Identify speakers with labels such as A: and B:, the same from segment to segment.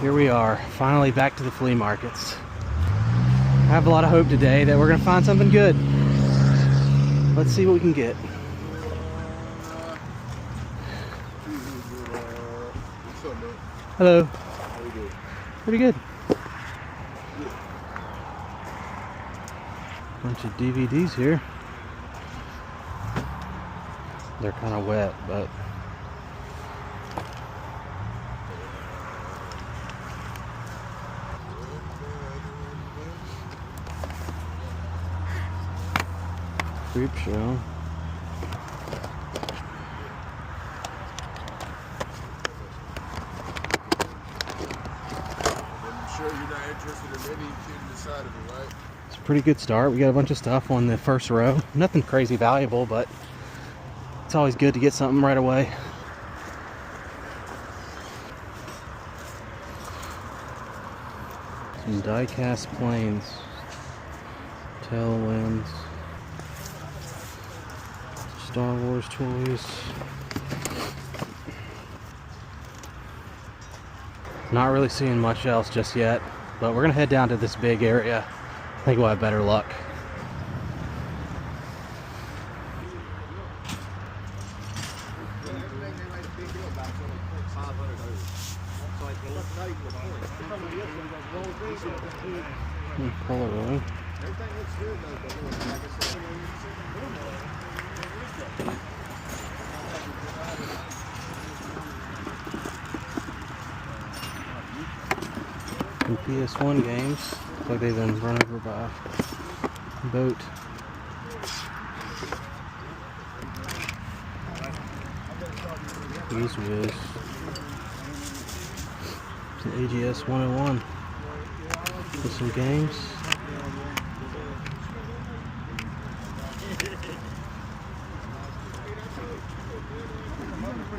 A: Here we are, finally back to the flea markets. I have a lot of hope today that we're gonna find something good. Let's see what we can get. Hello.
B: How you doing?
A: Pretty good. Bunch of DVDs here. They're kind of wet, but Creep Show.
B: I'm sure you're not interested in any kid inside of it, right?
A: It's a pretty good start. We got a bunch of stuff on the first row. Nothing crazy valuable, but it's always good to get something right away. Some die-cast planes. Tailwinds. Star Wars toys. Not really seeing much else just yet, but we're gonna head down to this big area. I think we'll have better luck. Polaroid. Some PS1 games. Looks like they've been run over by a boat. These was some AGS 101 with some games.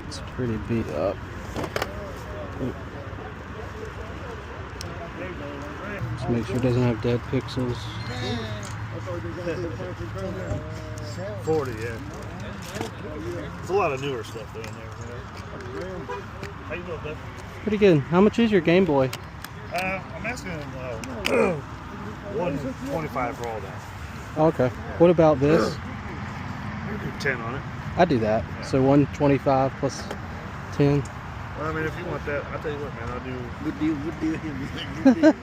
A: It's pretty beat up. Just make sure it doesn't have dead pixels.
C: 40, yeah. There's a lot of newer stuff there in there. How you doing, Beth?
A: Pretty good. How much is your Game Boy?
C: I'm asking 125 for all that.
A: Okay. What about this?
C: 10 on it.
A: I do that.
C: Yeah.
A: So 125 plus 10.
C: Well, I mean, if you want that, I'll tell you what, man. I'll do.
D: Good deal, good deal. Good deal.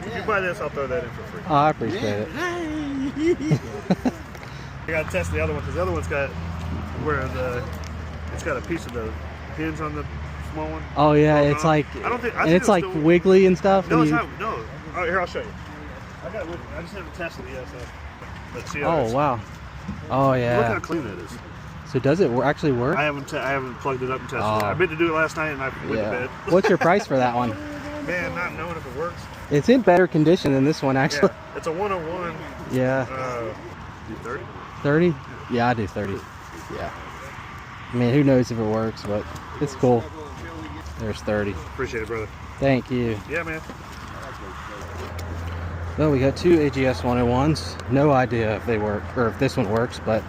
C: If you buy this, I'll throw that in for free.
A: Oh, I appreciate it.
C: I gotta test the other one because the other one's got where it's got a piece of the hinge on the small one.
A: Oh yeah, it's like and it's like wiggly and stuff.
C: No,
A: and
C: it's not. No. Oh, here, I'll show you. I got it with me. I just haven't tested it yet. So let's see.
A: Oh wow. Oh yeah.
C: Look how clean it is.
A: So does it actually work?
C: I haven't plugged it up and tested it. I meant to do it last night and I went to bed.
A: What's your price for that one?
C: Man, not knowing if it works.
A: It's in better condition than this one actually.
C: Yeah, it's a 101.
A: Yeah.
C: Do 30?
A: 30? Yeah, I do 30. Yeah. I mean, who knows if it works, but it's cool. There's 30.
C: Appreciate it, brother.
A: Thank you.
C: Yeah, man.
A: Well, we got two AGS 101s. No idea if they work or if this one works, but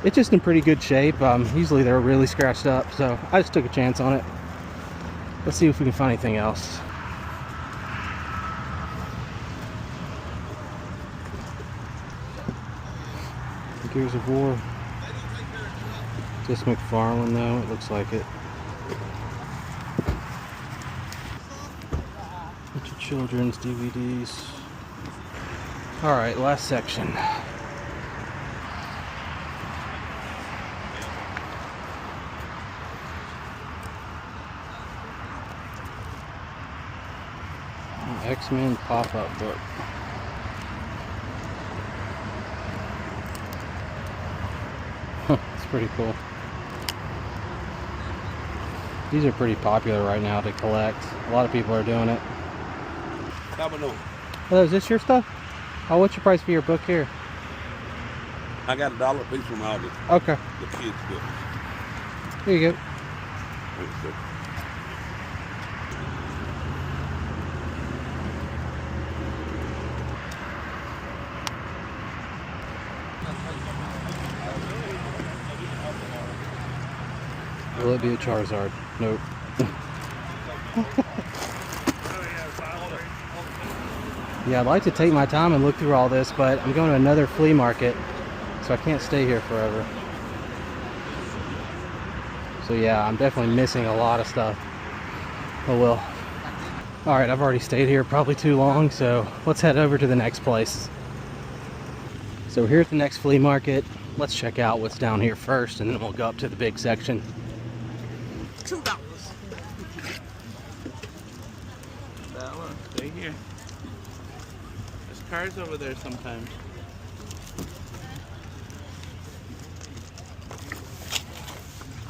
A: it's just in pretty good shape. Usually they're really scratched up, so I just took a chance on it. Let's see if we can find anything else. Gears of War. Just McFarlane though, it looks like it. Bunch of children's DVDs. Alright, last section. X-Men pop-up book. It's pretty cool. These are pretty popular right now to collect. A lot of people are doing it. Hello, is this your stuff? Oh, what's your price for your book here?
E: I got $1 a piece from August.
A: Okay.
E: The kids' book.
A: Here you go. Will it be a Charizard? Nope. Yeah, I'd like to take my time and look through all this, but I'm going to another flea market, so I can't stay here forever. So yeah, I'm definitely missing a lot of stuff. Oh well. Alright, I've already stayed here probably too long, so let's head over to the next place. So we're here at the next flea market. Let's check out what's down here first, and then we'll go up to the big section.
D: $2.
F: Bella, stay here. There's cars over there sometimes.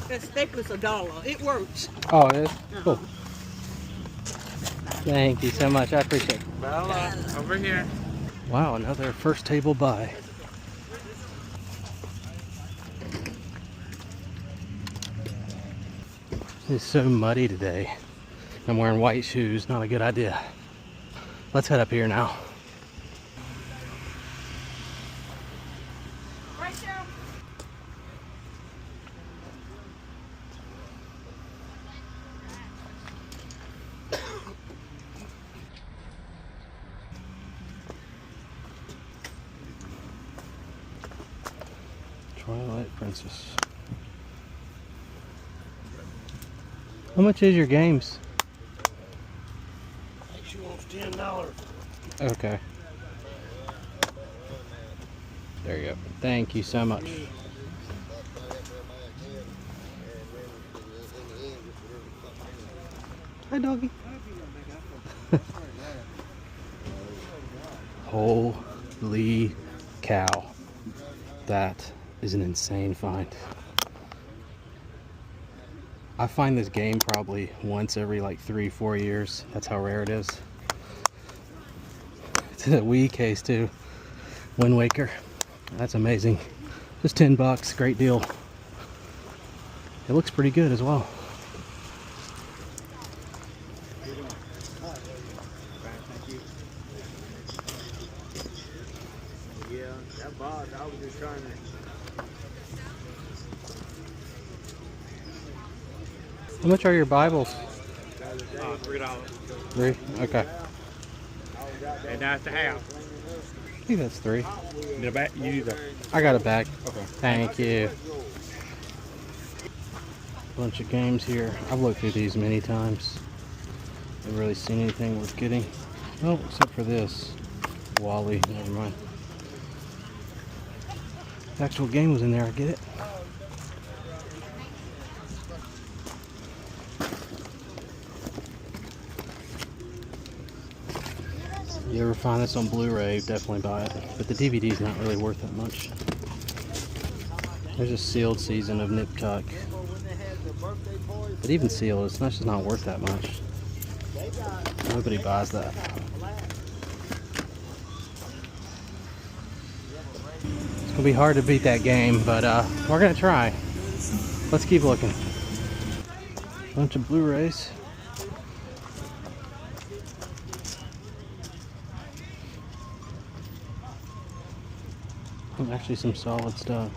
D: That stapler's $1. It works.
A: Oh, it is? Cool. Thank you so much. I appreciate it.
F: Bella, over here.
A: Wow, another first table buy. It's so muddy today. I'm wearing white shoes. Not a good idea. Let's head up here now.
D: Right there.
A: Twilight Princess. How much is your games?
C: She wants $10.
A: Okay. There you go. Thank you so much. Hi, doggy. Holy cow. That is an insane find. I find this game probably once every like 3-4 years. That's how rare it is. It's a Wii case too. Wind Waker. That's amazing. Just $10. Great deal. It looks pretty good as well.
D: Yeah, that box, I was just trying to.
A: How much are your Bibles?
F: $3.
A: 3? Okay.
F: And that's the half.
A: I think that's 3.
F: Need a back? You need a.
A: I got it back.
F: Okay.
A: Thank you. Bunch of games here. I've looked through these many times. Haven't really seen anything worth getting. Oh, except for this. Wally. Never mind. The actual game was in there. I get it. You ever find this on Blu-ray, definitely buy it. But the DVD's not really worth that much. There's a sealed season of Nip Tuck. But even sealed, it's just not worth that much. Nobody buys that. It's gonna be hard to beat that game, but we're gonna try. Let's keep looking. Bunch of Blu-rays. Actually some solid stuff.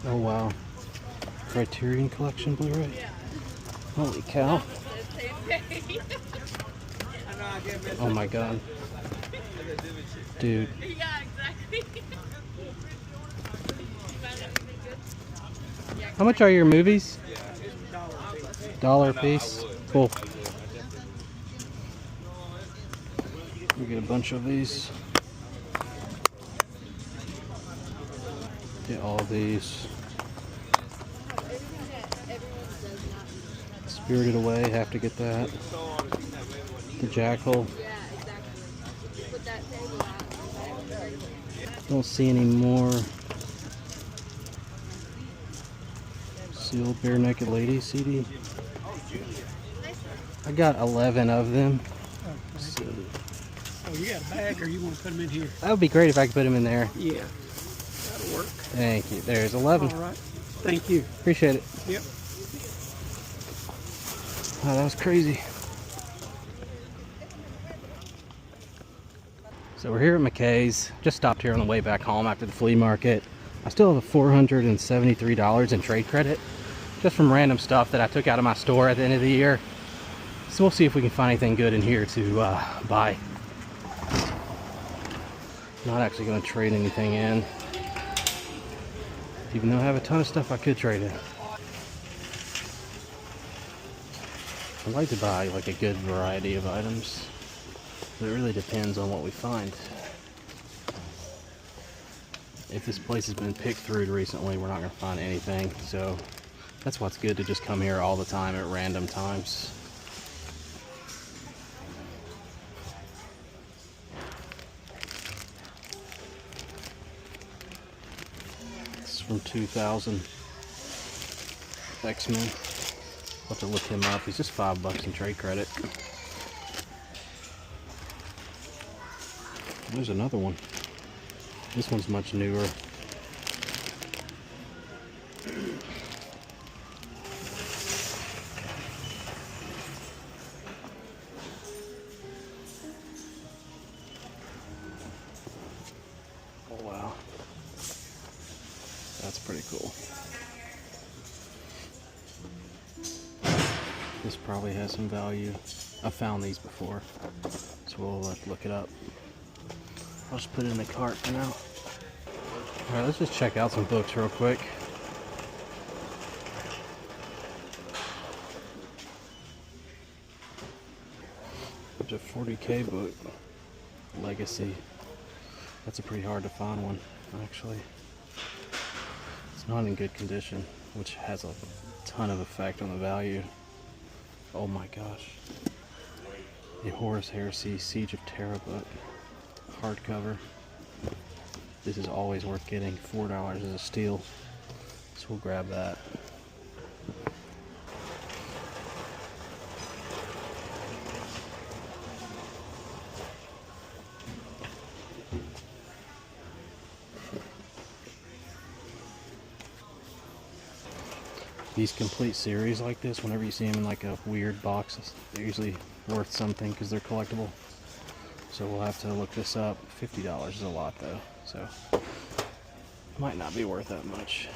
A: Oh wow. Criterion Collection Blu-ray. Holy cow. Oh my god. Dude.
G: Yeah, exactly.
A: How much are your movies? $1 a piece? Cool. We get a bunch of these. Get all of these. Spirited Away, have to get that. The Jackal. Don't see any more. Sealed Bare Naked Lady CD. I got 11 of them. So,
D: Oh, you got a bag or you want to put them in here?
A: that would be great if I could put them in there.
D: Yeah, that'll work.
A: Thank you. There's 11.
D: All right. Thank you.
A: Appreciate it.
D: Yep.
A: Oh, that was crazy. So we're here at McKay's. Just stopped here on the way back home after the flea market. I still have a $473 in trade credit, just from random stuff that I took out of my store at the end of the year. So we'll see if we can find anything good in here to buy. Not actually going to trade anything in, even though I have a ton of stuff I could trade in. I'd like to buy like a good variety of items, but it really depends on what we find. If this place has been picked through recently, we're not going to find anything, so that's why it's good to just come here all the time at random times. This is from 2000 X-Men. I'll have to look him up. He's just $5 in trade credit. There's another one. This one's much newer. Oh wow. That's pretty cool. This probably has some value. I've found these before, so we'll have to look it up. I'll just put it in the cart for now. Alright, let's just check out some books real quick. There's a 40K book, Legacy. That's a pretty hard to find one, actually. It's not in good condition, which has a ton of effect on the value. Oh my gosh. The Horus Heresy Siege of Terra book. Hardcover. This is always worth getting. $4 is a steal. So we'll grab that. These complete series like this, whenever you see them in like a weird box, they're usually worth something because they're collectible. So we'll have to look this up. $50 is a lot though, so might not be worth that much.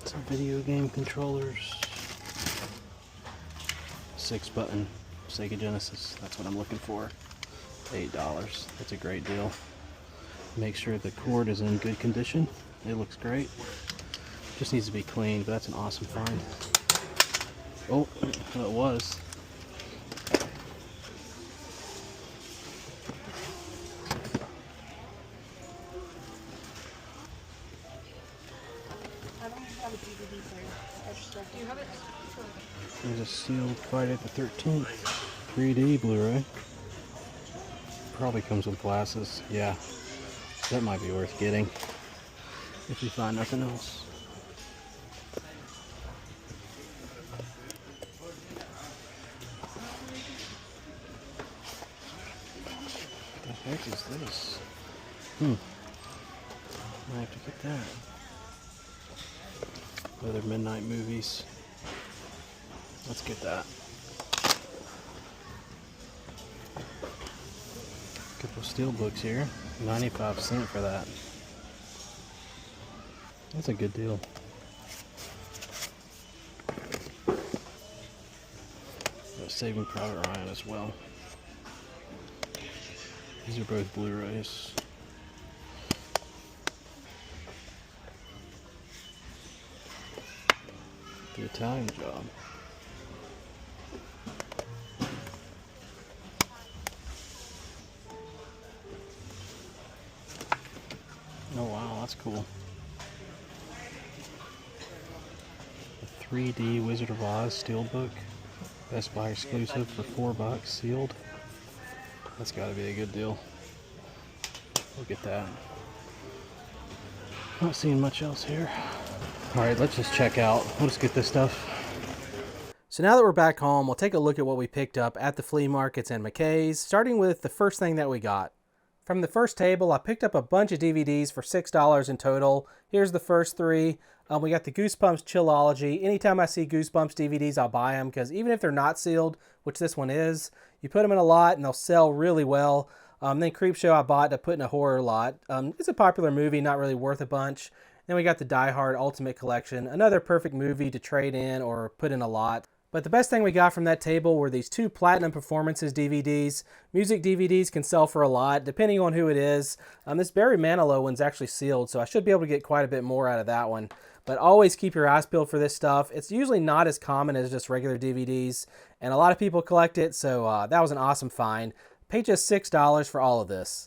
A: Some video game controllers. 6-button Sega Genesis, that's what I'm looking for. $8, that's a great deal. Make sure the cord is in good condition. It looks great. Just needs to be cleaned, but that's an awesome find. Oh, well, it was.
G: I don't have a DVD player. Do you have it?
A: There's a sealed Friday the 13th 3D Blu-ray. Probably comes with glasses. Yeah, that might be worth getting if you find nothing else. What the heck is this? I have to get that. Other midnight movies. Let's get that. Couple steel books here. 95 cents for that. That's a good deal. Saving Private Ryan as well. These are both Blu-rays. The Italian Job. Oh wow, that's cool. The 3D Wizard of Oz Steelbook. Best Buy exclusive for $4 sealed. That's gotta be a good deal. We'll get that. Not seeing much else here. Alright, let's just check out. We'll just get this stuff. So now that we're back home, we'll take a look at what we picked up at the flea markets and McKay's, starting with the first thing that we got. From the first table, I picked up a bunch of DVDs for $6 in total. Here's the first three. We got the Goosebumps Chillology. Anytime I see Goosebumps DVDs, I'll buy them because even if they're not sealed, which this one is, you put them in a lot and they'll sell really well. Then Creepshow I bought to put in a horror lot. It's a popular movie, not really worth a bunch. Then we got the Die Hard Ultimate Collection, another perfect movie to trade in or put in a lot. But the best thing we got from that table were these 2 Platinum Performances DVDs. Music DVDs can sell for a lot, depending on who it is. This Barry Manilow one's actually sealed, so I should be able to get quite a bit more out of that one. But always keep your eyes peeled for this stuff. It's usually not as common as just regular DVDs, and a lot of people collect it, so that was an awesome find. Paid just $6 for all of this.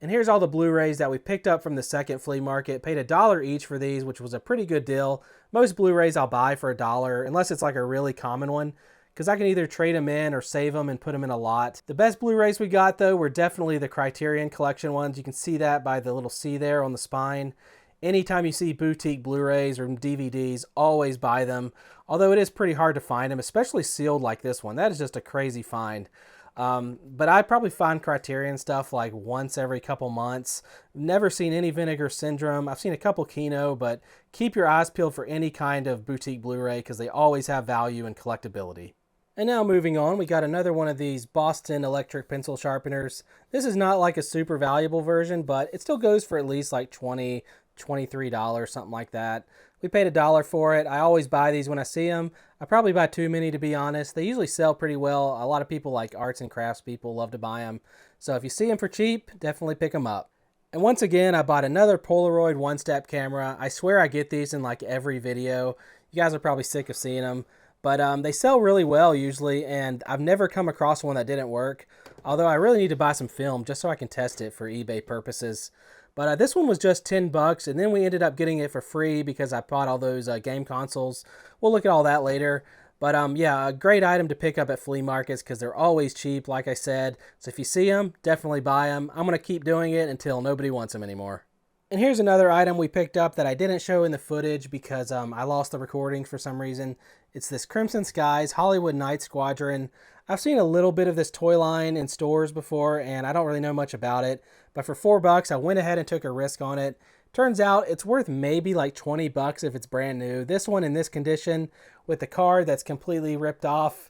A: And here's all the Blu-rays that we picked up from the second flea market. Paid $1 each for these, which was a pretty good deal. Most Blu-rays I'll buy for $1, unless it's like a really common one, because I can either trade them in or save them and put them in a lot. The best Blu-rays we got, though, were definitely the Criterion Collection ones. You can see that by the little C there on the spine. Anytime you see boutique Blu-rays or DVDs, always buy them. Although it is pretty hard to find them, especially sealed like this one. That is just a crazy find. But I probably find Criterion stuff like once every couple months. Never seen any Vinegar Syndrome. I've seen a couple Kino, but keep your eyes peeled for any kind of boutique Blu-ray because they always have value and collectability. And now moving on, we got another one of these Boston electric pencil sharpeners. This is not like a super valuable version, but it still goes for at least like $20, $23, something like that. We paid $1 for it. I always buy these when I see them. I probably buy too many, to be honest. They usually sell pretty well. A lot of people, like arts and crafts people, love to buy them. So if you see them for cheap, definitely pick them up. And once again, I bought another Polaroid one-step camera. I swear I get these in like every video. You guys are probably sick of seeing them. But they sell really well usually, and I've never come across one that didn't work. Although I really need to buy some film just so I can test it for eBay purposes. But this one was just $10, and then we ended up getting it for free because I bought all those game consoles. We'll look at all that later. But yeah, a great item to pick up at flea markets because they're always cheap, like I said. So if you see them, definitely buy them. I'm going to keep doing it until nobody wants them anymore. And here's another item we picked up that I didn't show in the footage because I lost the recording for some reason. It's this Crimson Skies Hollywood Night Squadron. I've seen a little bit of this toy line in stores before, and I don't really know much about it. But for $4, I went ahead and took a risk on it. Turns out it's worth maybe like $20 if it's brand new. This one in this condition with the card that's completely ripped off,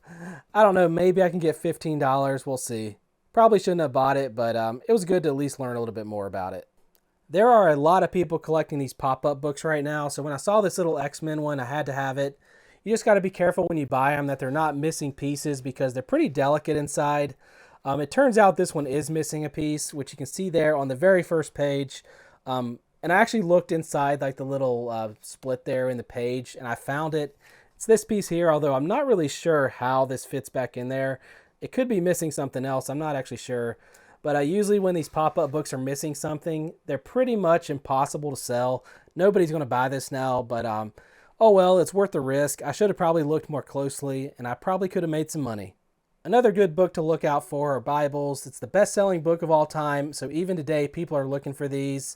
A: I don't know, maybe I can get $15. We'll see. Probably shouldn't have bought it, but it was good to at least learn a little bit more about it. There are a lot of people collecting these pop-up books right now, so when I saw this little X-Men one, I had to have it. You just got to be careful when you buy them that they're not missing pieces because they're pretty delicate inside. It turns out this one is missing a piece, which you can see there on the very first page. And I actually looked inside like the little split there in the page, and I found it. It's this piece here, although I'm not really sure how this fits back in there. It could be missing something else. I'm not actually sure. But usually when these pop-up books are missing something, they're pretty much impossible to sell. Nobody's going to buy this now, but oh well, it's worth the risk. I should have probably looked more closely, and I probably could have made some money. Another good book to look out for are Bibles. It's the best-selling book of all time, so even today people are looking for these.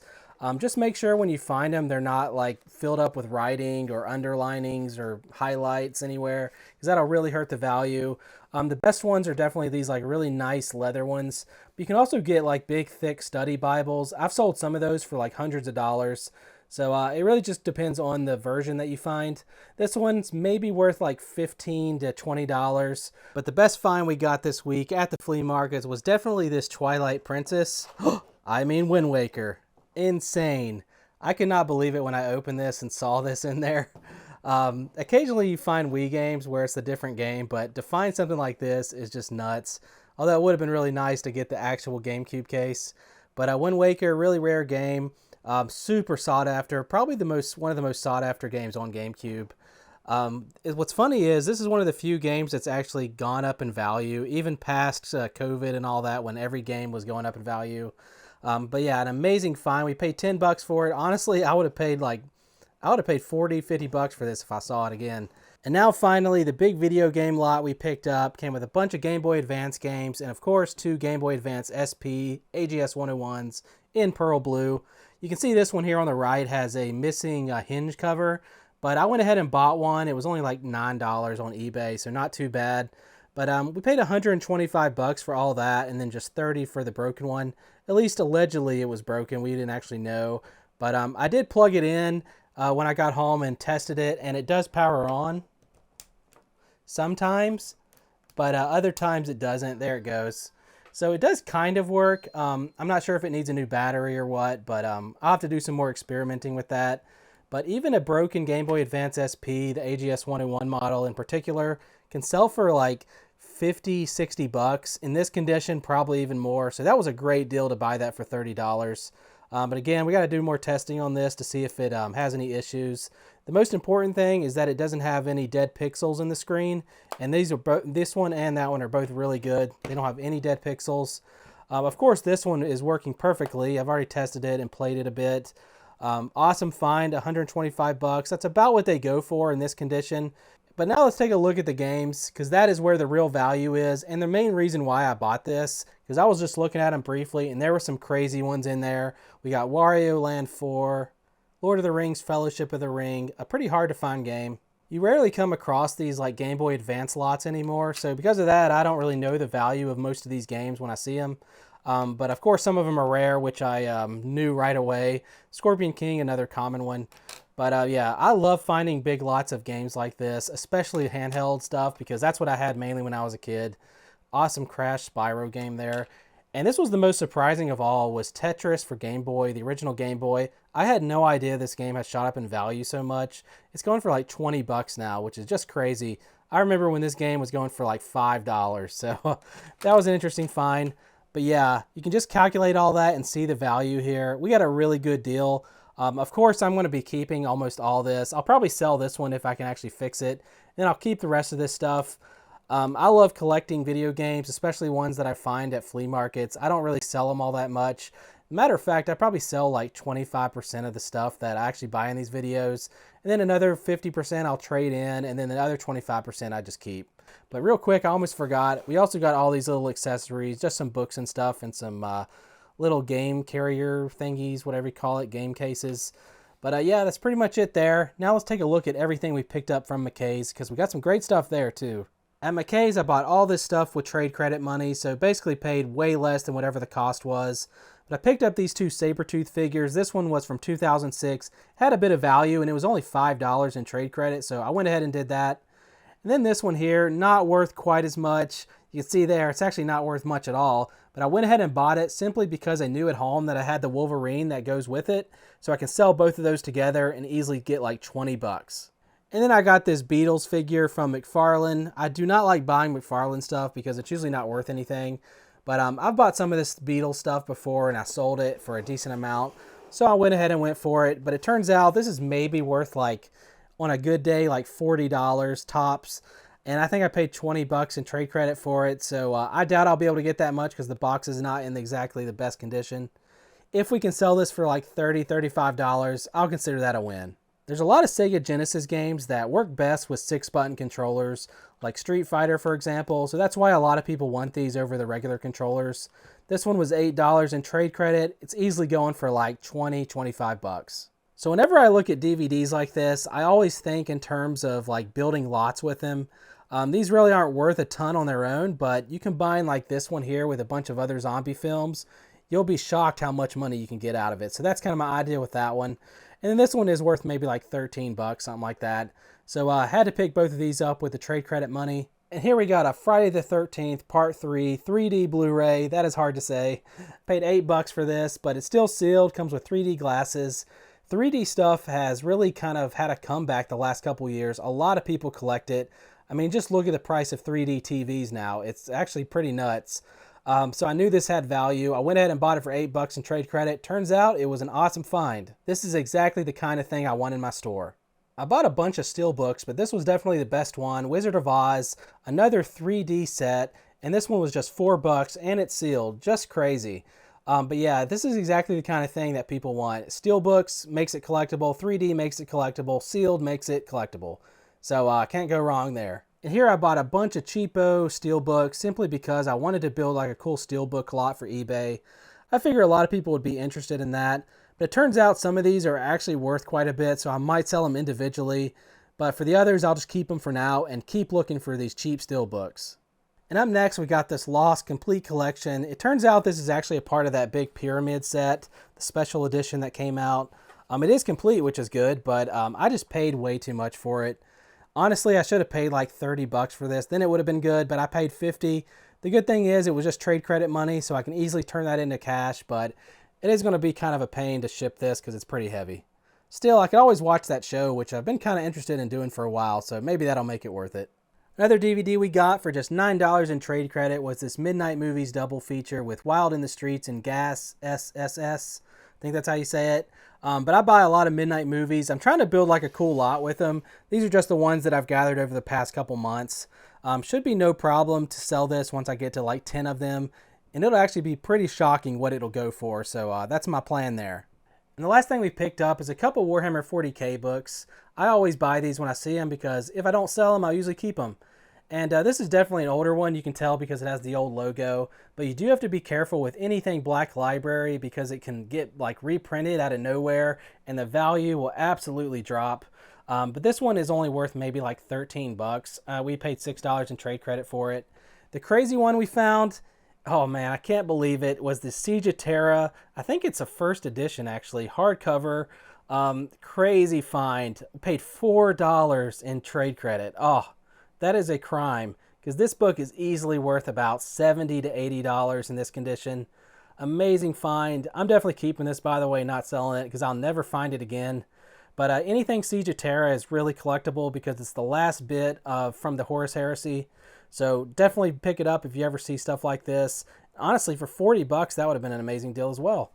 A: Just make sure when you find them they're not like filled up with writing or underlinings or highlights anywhere, because that'll really hurt the value. The best ones are definitely these like really nice leather ones. But you can also get like big thick study Bibles. I've sold some of those for like hundreds of dollars. So it really just depends on the version that you find. This one's maybe worth like $15 to $20. But the best find we got this week at the flea markets was definitely this Twilight Princess. I mean Wind Waker. Insane. I could not believe it when I opened this and saw this in there. Occasionally you find Wii games where it's a different game, but to find something like this is just nuts. Although it would have been really nice to get the actual GameCube case. But Wind Waker, really rare game. Super sought after, probably one of the most sought after games on GameCube. What's funny is this is one of the few games that's actually gone up in value, even past COVID and all that, when every game was going up in value. But yeah, an amazing find. We paid $10 for it. Honestly, I would have paid $40, $50 for this if I saw it again. And now finally, the big video game lot we picked up came with a bunch of Game Boy Advance games, and of course 2 Game Boy Advance SP AGS 101s in pearl blue. You can see this one here on the right has a missing hinge cover, but I went ahead and bought one. It was only like $9 on eBay, so not too bad. But we paid $125 for all that, and then just $30 for the broken one. At least allegedly it was broken. We didn't actually know. But I did plug it in when I got home and tested it, and it does power on sometimes, but other times it doesn't. There it goes. So it does kind of work. I'm not sure if it needs a new battery or what, but I'll have to do some more experimenting with that. but even a broken Game Boy Advance SP, the AGS-101 model in particular, can sell for like 50, 60 bucks. In this condition, probably even more. So that was a great deal to buy that for $30. But again, we got to do more testing on this to see if it has any issues. The most important thing is that it doesn't have any dead pixels in the screen, and these are this one and that one are both really good. They don't have any dead pixels. Of course, this one is working perfectly. I've already tested it and played it a bit. Awesome find, 125 bucks. That's about what they go for in this condition. But now let's take a look at the games, because that is where the real value is, and the main reason why I bought this, because I was just looking at them briefly, and there were some crazy ones in there. We got Wario Land 4, Lord of the Rings Fellowship of the Ring, a pretty hard to find game. You rarely come across these like Game Boy Advance lots anymore, so because of that, I don't really know the value of most of these games when I see them. But of course, some of them are rare, which I knew right away. Scorpion King, another common one. But yeah, I love finding big lots of games like this, especially handheld stuff, because that's what I had mainly when I was a kid. Awesome Crash Spyro game there. And this was the most surprising of all, was Tetris for Game Boy, the original Game Boy. I had no idea this game had shot up in value so much. It's going for like 20 bucks now, which is just crazy. I remember when this game was going for like $5, so that was an interesting find. But yeah, you can just calculate all that and see the value here. We got a really good deal. Of course, I'm going to be keeping almost all this. I'll probably sell this one if I can actually fix it. Then I'll keep the rest of this stuff. I love collecting video games, especially ones that I find at flea markets. I don't really sell them all that much. Matter of fact, I probably sell like 25% of the stuff that I actually buy in these videos. And then another 50% I'll trade in, and then the other 25% I just keep. But real quick, I almost forgot. We also got all these little accessories, just some books and stuff, and some little game carrier thingies, whatever you call it, game cases. But yeah, that's pretty much it there. Now let's take a look at everything we picked up from McKay's, because we got some great stuff there too. At McKay's, I bought all this stuff with trade credit money, so basically paid way less than whatever the cost was. But I picked up these two Sabretooth figures. This one was from 2006, had a bit of value, and it was only $5 in trade credit, so I went ahead and did that. And then this one here, not worth quite as much. You can see there, it's actually not worth much at all. But I went ahead and bought it simply because I knew at home that I had the Wolverine that goes with it. So I can sell both of those together and easily get like 20 bucks. And then I got this Beatles figure from McFarlane. I do not like buying McFarlane stuff because it's usually not worth anything. But I've bought some of this Beatles stuff before and I sold it for a decent amount. So I went ahead and went for it. But it turns out this is maybe worth like, on a good day, like $40 tops. And I think I paid 20 bucks in trade credit for it. So I doubt I'll be able to get that much because the box is not in exactly the best condition. If we can sell this for like $30, $35, I'll consider that a win. There's a lot of Sega Genesis games that work best with 6-button controllers, like Street Fighter, for example. So that's why a lot of people want these over the regular controllers. This one was $8 in trade credit. It's easily going for like 20, 25 bucks. So whenever I look at DVDs like this, I always think in terms of like building lots with them. These really aren't worth a ton on their own, but you combine like this one here with a bunch of other zombie films, you'll be shocked how much money you can get out of it. So that's kind of my idea with that one. And then this one is worth maybe like 13 bucks, something like that. So I had to pick both of these up with the trade credit money. And here we got a Friday the 13th Part 3 3D Blu-ray. That is hard to say. Paid 8 bucks for this, but it's still sealed, comes with 3D glasses. 3D stuff has really kind of had a comeback the last couple years. A lot of people collect it. I mean, just look at the price of 3D TVs now. It's actually pretty nuts. So I knew this had value. I went ahead and bought it for 8 bucks in trade credit. Turns out it was an awesome find. This is exactly the kind of thing I want in my store. I bought a bunch of steelbooks, but this was definitely the best one. Wizard of Oz, another 3D set, and this one was just 4 bucks and it's sealed. Just crazy. But yeah, this is exactly the kind of thing that people want. Steelbooks makes it collectible, 3D makes it collectible, sealed makes it collectible. So can't go wrong there. And here I bought a bunch of cheapo steelbooks simply because I wanted to build like a cool steelbook lot for eBay. I figure a lot of people would be interested in that. But it turns out some of these are actually worth quite a bit, so I might sell them individually. But for the others, I'll just keep them for now and keep looking for these cheap steelbooks. And up next, we got this Lost Complete Collection. It turns out this is actually a part of that big pyramid set, the special edition that came out. It is complete, which is good, but I just paid way too much for it. Honestly, I should have paid like 30 bucks for this. Then it would have been good, but I paid 50. The good thing is it was just trade credit money, so I can easily turn that into cash, but it is going to be kind of a pain to ship this because it's pretty heavy. Still, I could always watch that show, which I've been kind of interested in doing for a while, so maybe that'll make it worth it. Another DVD we got for just $9 in trade credit was this Midnight Movies double feature with Wild in the Streets and Gas SSS. I think that's how you say it. But I buy a lot of Midnight Movies. I'm trying to build like a cool lot with them. These are just the ones that I've gathered over the past couple months. Should be no problem to sell this once I get to like 10 of them. And it'll actually be pretty shocking what it'll go for. So that's my plan there. And the last thing we picked up is a couple Warhammer 40K books. I always buy these when I see them because if I don't sell them, I'll usually keep them. And this is definitely an older one. You can tell because it has the old logo. But you do have to be careful with anything Black Library because it can get like reprinted out of nowhere and the value will absolutely drop. But this one is only worth maybe like 13 bucks. We paid $6 in trade credit for it. The crazy one we found, oh man, I can't believe it, was the Siege of Terra. I think it's a first edition actually, hardcover. Crazy find. Paid $4 in trade credit. Oh, that is a crime because this book is easily worth about $70 to $80 in this condition. Amazing find. I'm definitely keeping this, by the way, not selling it because I'll never find it again. But anything Siege of Terra is really collectible because it's the last bit from the Horus Heresy. So definitely pick it up if you ever see stuff like this. Honestly, for 40 bucks, that would have been an amazing deal as well.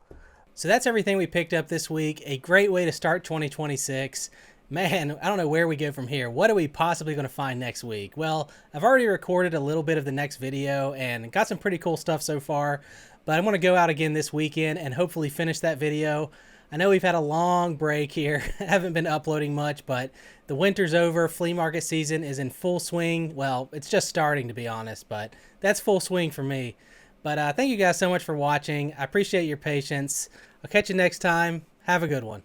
A: So that's everything we picked up this week. A great way to start 2026. Man, I don't know where we go from here. What are we possibly going to find next week? Well, I've already recorded a little bit of the next video and got some pretty cool stuff so far. But I'm going to go out again this weekend and hopefully finish that video. I know we've had a long break here. Haven't been uploading much, but the winter's over. Flea market season is in full swing. Well, it's just starting to be honest, but that's full swing for me. But thank you guys so much for watching. I appreciate your patience. I'll catch you next time. Have a good one.